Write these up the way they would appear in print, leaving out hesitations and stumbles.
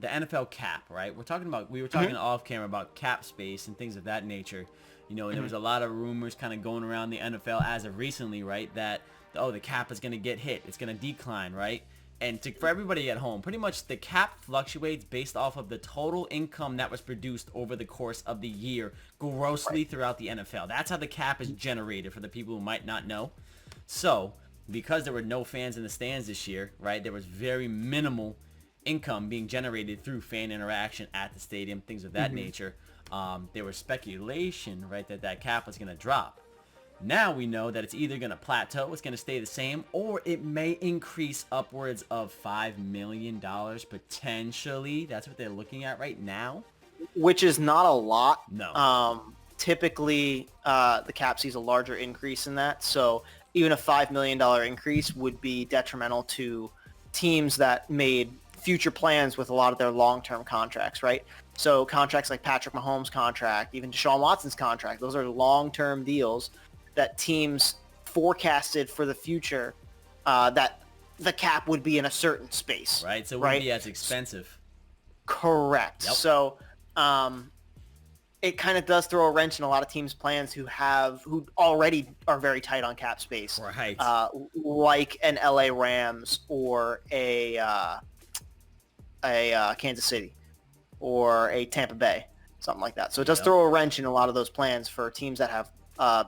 the NFL cap, right? We were talking off camera about cap space and things of that nature. You know, and there was a lot of rumors kind of going around the NFL as of recently, right? That, oh, the cap is going to get hit. It's going to decline, right? And for everybody at home, pretty much the cap fluctuates based off of the total income that was produced over the course of the year grossly throughout the NFL. That's how the cap is generated for the people who might not know. So, because there were no fans in the stands this year, right, there was very minimal income being generated through fan interaction at the stadium, things of that nature. There was speculation, right, that cap was going to drop. Now we know that it's either going to plateau, it's going to stay the same, or it may increase upwards of $5 million potentially. That's what they're looking at right now. Which is not a lot. No. Typically, the cap sees a larger increase in that. So even a $5 million increase would be detrimental to teams that made future plans with a lot of their long-term contracts, right? So contracts like Patrick Mahomes' contract, even Deshaun Watson's contract, those are long-term deals that teams forecasted for the future, that the cap would be in a certain space. Right, so it wouldn't be as expensive. Correct. Yep. So it kind of does throw a wrench in a lot of teams' plans who already are very tight on cap space. Right. Like an LA Rams or a Kansas City or a Tampa Bay, something like that. So it does throw a wrench in a lot of those plans for teams that have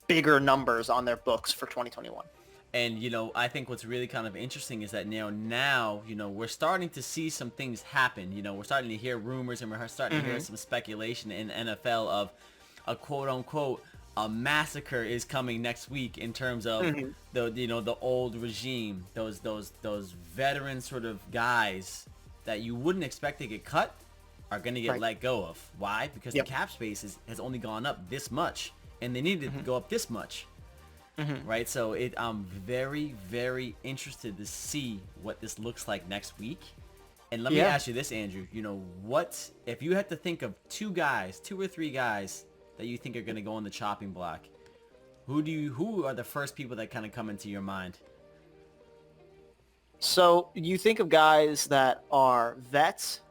bigger numbers on their books for 2021. And, you know, I think what's really kind of interesting is that now, you know, we're starting to see some things happen. You know, we're starting to hear rumors and we're starting to hear some speculation in the NFL of a quote-unquote a massacre is coming next week in terms of the old regime, those veteran sort of guys that you wouldn't expect to get cut are going to get let go of. Why? Because the cap space has only gone up this much, and they needed to go up this much. Right? So I'm very, very interested to see what this looks like next week. And let me ask you this, Andrew. You know, what if you had to think of two or three guys that you think are going to go on the chopping block? Who are the first people that kind of come into your mind? So you think of guys that are vets,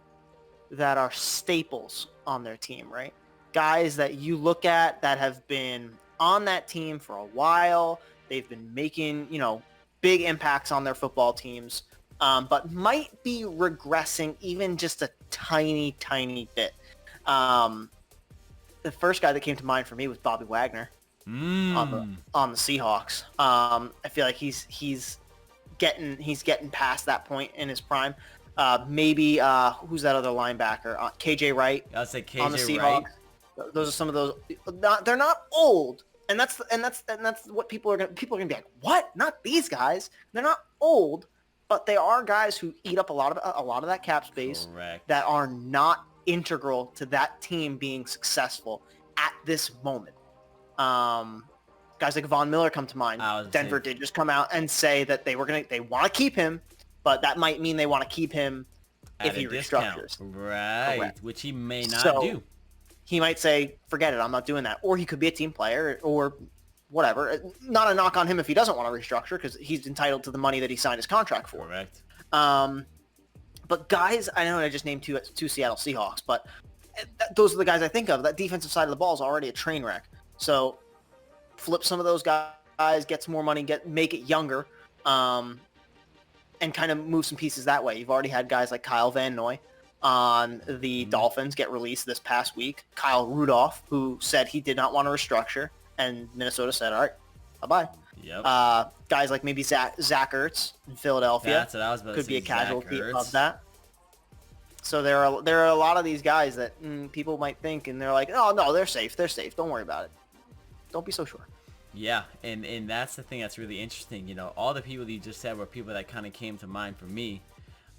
that are staples on their team, right? Guys that you look at that have been on that team for a while. They've been making, big impacts on their football teams, but might be regressing even just a tiny, tiny bit. The first guy that came to mind for me was Bobby Wagner on the Seahawks. I feel like he's getting past that point in his prime. Maybe who's that other linebacker? KJ Wright. I'd say KJ on the Seahawks. Wright. Those are some of those. They're not old, and that's what people are gonna be like. What? Not these guys. They're not old, but they are guys who eat up a lot of that cap space. Correct. That are not integral to that team being successful at this moment. Guys like Von Miller come to mind. Denver did just come out and say that they want to keep him, but that might mean they want to keep him if he restructures. Right. Correct. Which he may not do. He might say, forget it, I'm not doing that. Or he could be a team player or whatever. Not a knock on him if he doesn't want to restructure because he's entitled to the money that he signed his contract for. Correct. But guys, I know I just named two Seattle Seahawks, but those are the guys I think of. That defensive side of the ball is already a train wreck. So flip some of those guys, get some more money, make it younger, and kind of move some pieces that way. You've already had guys like Kyle Van Noy on the Dolphins get released this past week. Kyle Rudolph, who said he did not want to restructure, and Minnesota said, all right, bye-bye. Yep. Guys like maybe Zach Ertz in Philadelphia. That's what I was about to could say, be a casualty Zach Ertz. of that. So there are a lot of these guys that people might think, and they're like, oh, no, they're safe. They're safe. Don't worry about it. Don't be so sure. Yeah, and that's the thing that's really interesting. You know, all the people that you just said were people that kind of came to mind for me.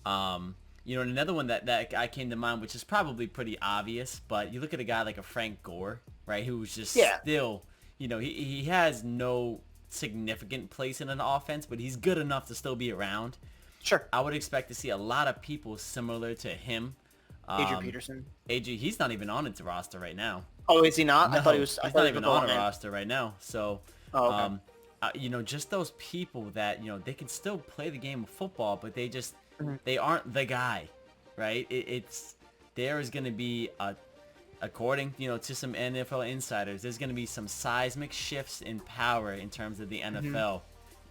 And another one that I came to mind, which is probably pretty obvious, but you look at a guy like a Frank Gore, right, who's just still, he has no significant place in an offense, but he's good enough to still be around. Sure. I would expect to see a lot of people similar to him. Adrian Peterson. He's not even on its roster right now. Oh, is he not? No, I thought he was. He's not even on a roster right now. So, okay. Just those people that they can still play the game of football, but they aren't the guy. right? There is going to be according, to some NFL insiders, there's going to be some seismic shifts in power in terms of the NFL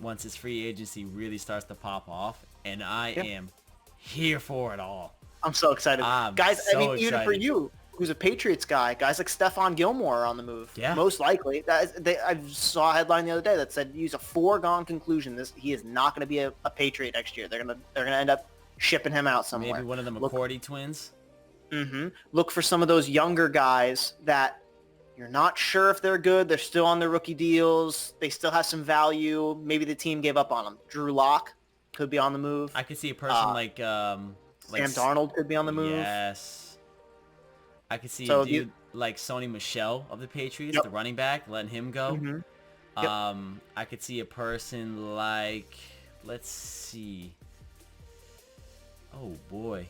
once this free agency really starts to pop off, and I am here for it all. I'm so excited. Guys, so I mean, even for excited. you, who's a Patriots guy, guys like Stephon Gilmore are on the move. Yeah. Most likely. I saw a headline the other day that said use a foregone conclusion he is not going to be a Patriot next year. They're gonna end up shipping him out somewhere. Maybe one of the McCourty twins. Look for some of those younger guys that you're not sure if they're good. They're still on their rookie deals. They still have some value. Maybe the team gave up on them. Drew Lock could be on the move. I could see a person like Sam Darnold could be on the move. Yes. I could see So a dude like Sony Michel of the Patriots, the running back, letting him go. I could see a person like, let's see. Oh boy.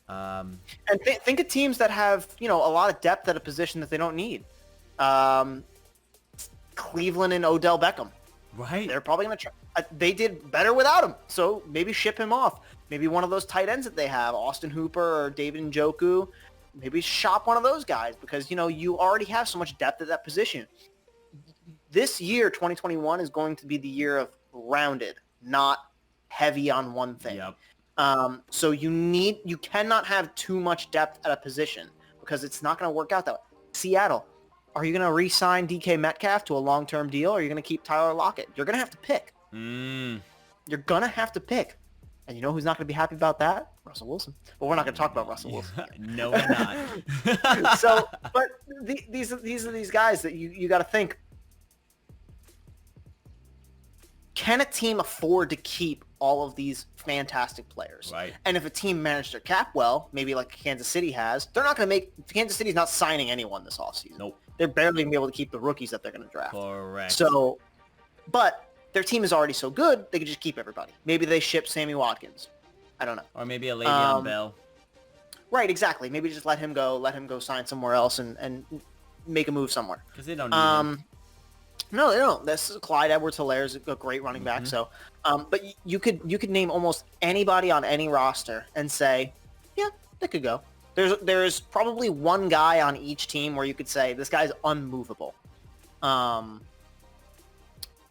And think of teams that have, a lot of depth at a position that they don't need. Cleveland and Odell Beckham. Right. They're probably going to try. They did better without him, so maybe ship him off. Maybe one of those tight ends that they have, Austin Hooper or David Njoku, maybe shop one of those guys because, you already have so much depth at that position. This year, 2021, is going to be the year of rounded, not heavy on one thing. Yep. So you cannot have too much depth at a position because it's not going to work out that way. Seattle, are you going to re-sign DK Metcalf to a long-term deal or are you going to keep Tyler Lockett? You're going to have to pick. You're going to have to pick. And you know who's not going to be happy about that? Russell Wilson. But we're not going to talk about Russell Wilson. No, we're not. But these are these guys that you got to think. Can a team afford to keep all of these fantastic players? Right. And if a team managed their cap well, maybe like Kansas City has, they're not going to Kansas City's not signing anyone this offseason. Nope. They're barely going to be able to keep the rookies that they're going to draft. Correct. So, but their team is already so good, they could just keep everybody. Maybe they ship Sammy Watkins. I don't know. Or maybe a Le'Veon Bell. Right, exactly. Maybe just let him go sign somewhere else and make a move somewhere. Because they don't need him. No, they don't. This is Clyde Edwards-Helaire is a great running back. So, but you could name almost anybody on any roster and say, yeah, they could go. There's probably one guy on each team where you could say this guy's unmovable.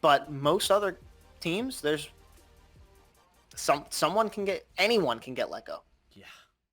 But most other teams, there's anyone can get let go.